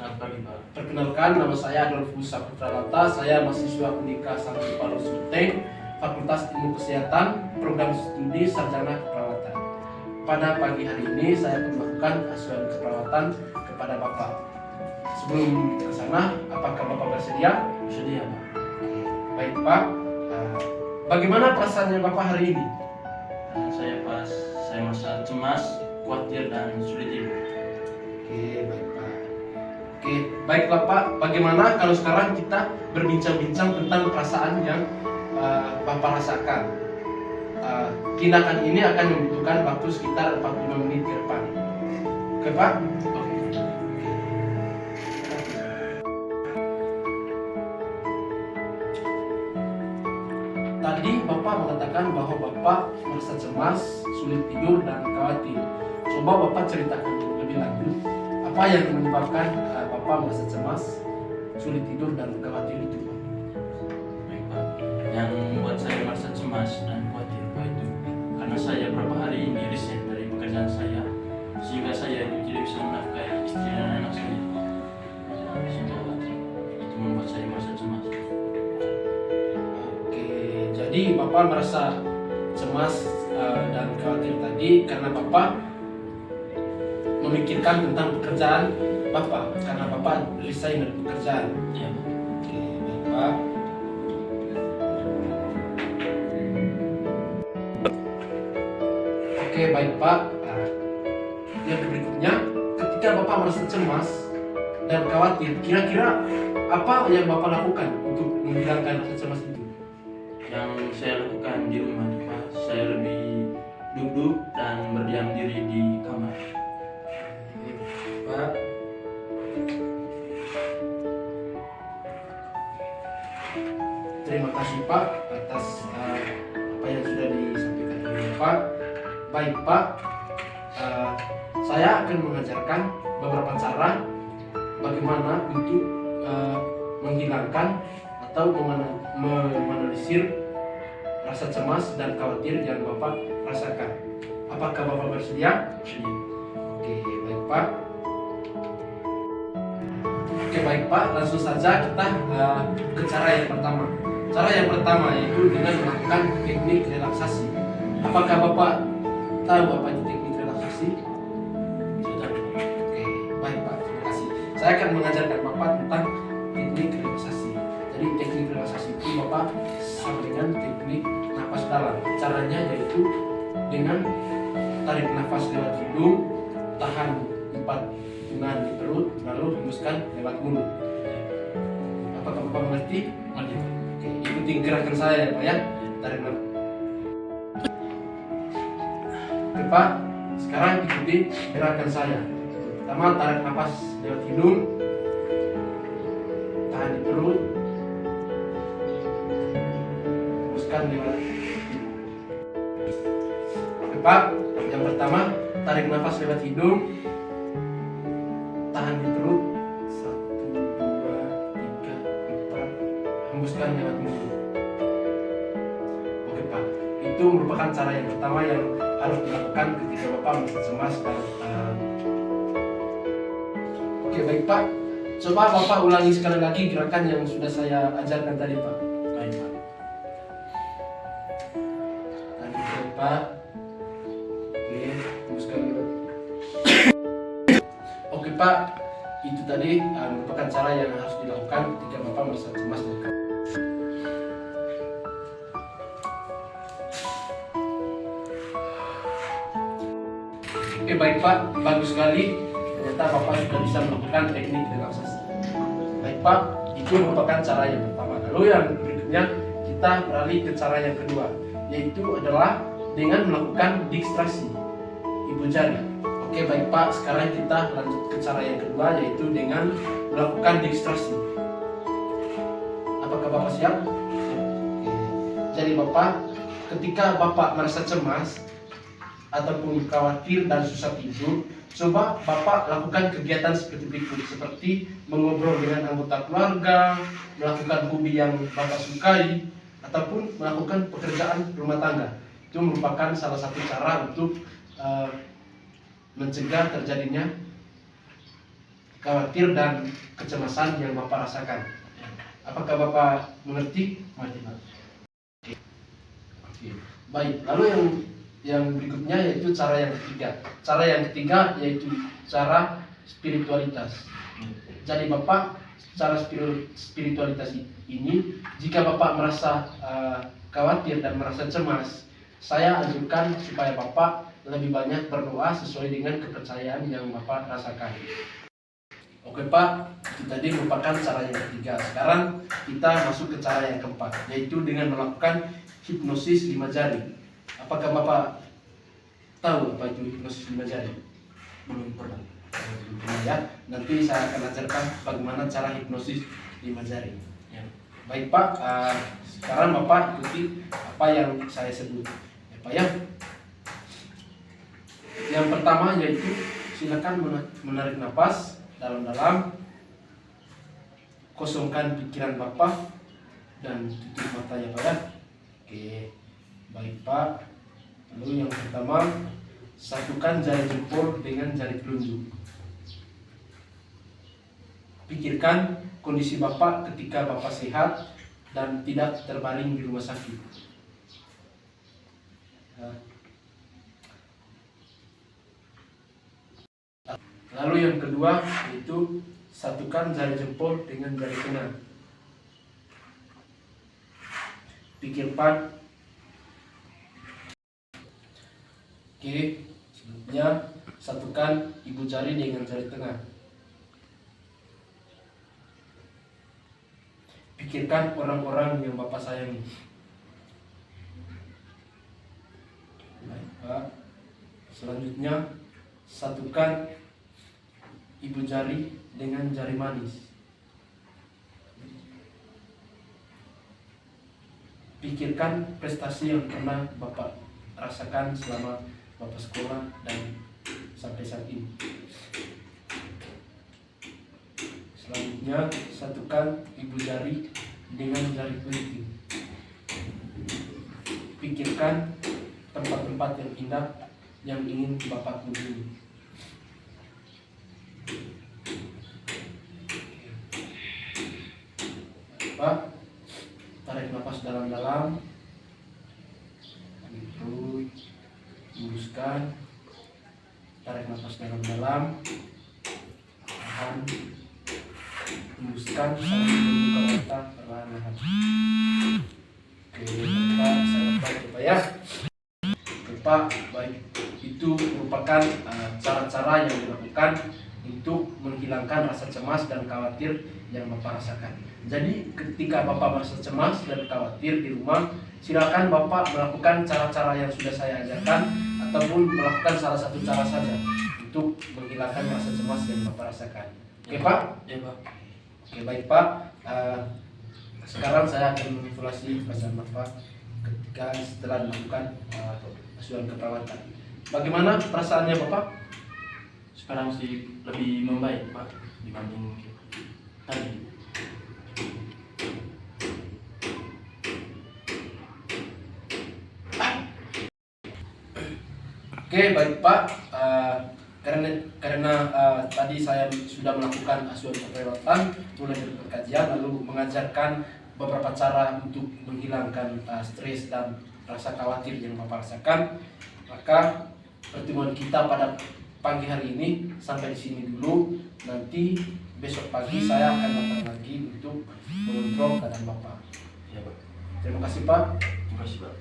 Selamat pagi, Pak. Perkenalkan, nama saya Adolfus Saputra Lata. Saya mahasiswa Unika Sanggup Palu Sulteng, Fakultas Ilmu Kesehatan, Program Studi Sarjana Keperawatan. Pada pagi hari ini saya akan melakukan asuhan keperawatan kepada Bapak. Sebelum ke sana, apakah Bapak bersedia? Bersedia, Pak. Baik Pak. Bagaimana perasaannya Bapak hari ini? Saya merasa cemas, khawatir, dan sulit tidur. Baik Pak. Baiklah Pak. Bagaimana kalau sekarang kita berbincang-bincang tentang perasaan yang Bapak rasakan? Tindakan ini akan membutuhkan waktu sekitar 45 menit ke depan. Oke Pak? Oke. Tadi Bapak mengatakan bahwa Bapak merasa cemas, sulit tidur, dan khawatir. Coba Bapak ceritakan lebih lanjut apa yang menyebabkan Bapak merasa cemas, sulit tidur, dan khawatir itu, Pak. Baik, Pak. Yang membuat saya merasa cemas dan khawatir, Pak, itu karena saya beberapa hari ini resign dari pekerjaan saya, sehingga saya itu tidak bisa menafkahi istri dan anak saya. Sehingga itu membuat saya merasa cemas. Jadi Bapak merasa cemas dan khawatir tadi karena Bapak memikirkan tentang pekerjaan Bapak, karena Bapak resign dari pekerjaan. Ya, Pak. Baik Pak. Baik Pak. Yang berikutnya, ketika Bapak merasa cemas dan khawatir, kira-kira apa yang Bapak lakukan untuk menghilangkan rasa cemas itu? Yang saya lakukan di rumah, Pak, saya lebih duduk dan berdiam diri di kamar. Pak. Terima kasih Pak atas apa yang sudah disampaikan oleh Bapak. Baik Pak, saya akan mengajarkan beberapa cara bagaimana untuk menghilangkan atau meminimalisir rasa cemas dan khawatir yang Bapak rasakan. Apakah Bapak bersedia? Bersedia. Baik Pak. Baik Pak, langsung saja kita ke cara yang pertama. Cara yang pertama yaitu dengan melakukan teknik relaksasi. Apakah Bapak tahu apa itu teknik relaksasi? Sudah. Baik Pak, terima kasih. Saya akan mengajarkan Bapak tentang teknik relaksasi. Jadi teknik relaksasi itu Bapak sama dengan teknik nafas dalam. Caranya yaitu dengan tarik nafas lewat hidung, tahan 4 hitungan di perut, lalu hembuskan lewat mulut. Apakah Bapak mengerti? Mengerti. Ikuti gerakan saya ya Pak ya. Tarik nafas. Pak, sekarang ikuti gerakan saya. Pertama, tarik nafas lewat hidung, tahan di perut, hembuskan lewat. Pak, yang pertama, tarik nafas lewat hidung, tahan di perut, 1, 2, 3, 4, hembuskan lewat mulut. Oke Pak, itu merupakan cara yang pertama yang harus dilakukan ketika Bapak merasa cemas dan Oke baik Pak, coba Bapak ulangi sekali lagi gerakan yang sudah saya ajarkan tadi Pak. Baik, Pak. Baik Pak. Hembuskan lewat. Oke Pak, itu tadi merupakan cara yang harus dilakukan ketika Bapak merasa cemas dan khawatir. Baik Pak, bagus sekali. Ternyata Bapak sudah bisa melakukan teknik relaksasi. Baik Pak, itu merupakan cara yang pertama. Lalu yang berikutnya kita beralih ke cara yang kedua, yaitu adalah dengan melakukan distraksi ibu jari. Oke baik Pak, sekarang kita lanjut ke cara yang kedua, yaitu dengan melakukan distraksi. Apakah Bapak siap? Jadi Bapak, ketika Bapak merasa cemas ataupun khawatir dan susah tidur, coba Bapak lakukan kegiatan seperti berikut, seperti mengobrol dengan anggota keluarga, melakukan hobi yang Bapak sukai, ataupun melakukan pekerjaan rumah tangga. Itu merupakan salah satu cara untuk mencegah terjadinya khawatir dan kecemasan yang Bapak rasakan. Apakah Bapak mengerti? Mengerti Pak. Oke. Baik, lalu yang berikutnya yaitu cara yang ketiga. Cara yang ketiga yaitu cara spiritualitas. Jadi Bapak, cara spiritualitas ini, jika Bapak merasa khawatir dan merasa cemas, saya anjurkan supaya Bapak lebih banyak berdoa sesuai dengan kepercayaan yang Bapak rasakan. Oke Pak, itu tadi merupakan cara yang ketiga. Sekarang kita masuk ke cara yang keempat, yaitu dengan melakukan hipnosis 5 jari. Apakah Bapak tahu apa itu hipnosis 5 jari? Belum pernah. Ya, nanti saya akan ajarkan bagaimana cara hipnosis 5 jari. Ya. Baik Pak, sekarang Bapak ikuti apa yang saya sebut. Ya Pak ya. Yang pertama yaitu silakan menarik nafas dalam-dalam, kosongkan pikiran Bapak dan tutup mata ya Pak ya. Oke, baik Pak. Lalu yang pertama, satukan jari jempol dengan jari telunjuk. Pikirkan kondisi Bapak ketika Bapak sehat dan tidak terbaring di rumah sakit. Lalu yang kedua yaitu satukan jari jempol dengan jari tengah. Pikirkan. Oke, selanjutnya satukan ibu jari dengan jari tengah. Pikirkan orang-orang yang Bapak sayangi. Baik Pak. Selanjutnya satukan ibu jari dengan jari manis. Pikirkan prestasi yang pernah Bapak rasakan selama Bapak sekolah dan sampai saat ini. Selanjutnya satukan ibu jari dengan jari kelingking. Pikirkan tempat-tempat yang indah yang ingin Bapak kunjungi. Pak, tarik nafas dalam-dalam, gitu, hembuskan, tarik nafas dalam-dalam, tahan, hembuskan, sambil membuka mata perlahan-lahan. Oke, Pak, sangat baik Pak ya. Oke Pak, baik, itu merupakan cara-cara yang dilakukan untuk menghilangkan rasa cemas dan khawatir yang Bapak rasakan. Jadi ketika Bapak merasa cemas dan khawatir di rumah, silakan Bapak melakukan cara-cara yang sudah saya ajarkan ataupun melakukan salah satu cara saja untuk menghilangkan rasa cemas yang Bapak rasakan. Oke Pak? Ya Pak. Oke baik Pak. Sekarang saya akan mengevaluasi perasaan Bapak ketika setelah melakukan asuhan keperawatan. Bagaimana perasaannya Bapak? Sekarang sih lebih membaik Pak dibanding tadi. Oke baik Pak, karena tadi saya sudah melakukan asuhan keperawatan mulai dari kajian lalu mengajarkan beberapa cara untuk menghilangkan stres dan rasa khawatir yang Bapak rasakan, maka pertemuan kita pada pagi hari ini sampai di sini dulu. Nanti besok pagi saya akan datang lagi untuk mengontrol keadaan Bapak. Ya Pak. Terima kasih Pak. Terima kasih Pak.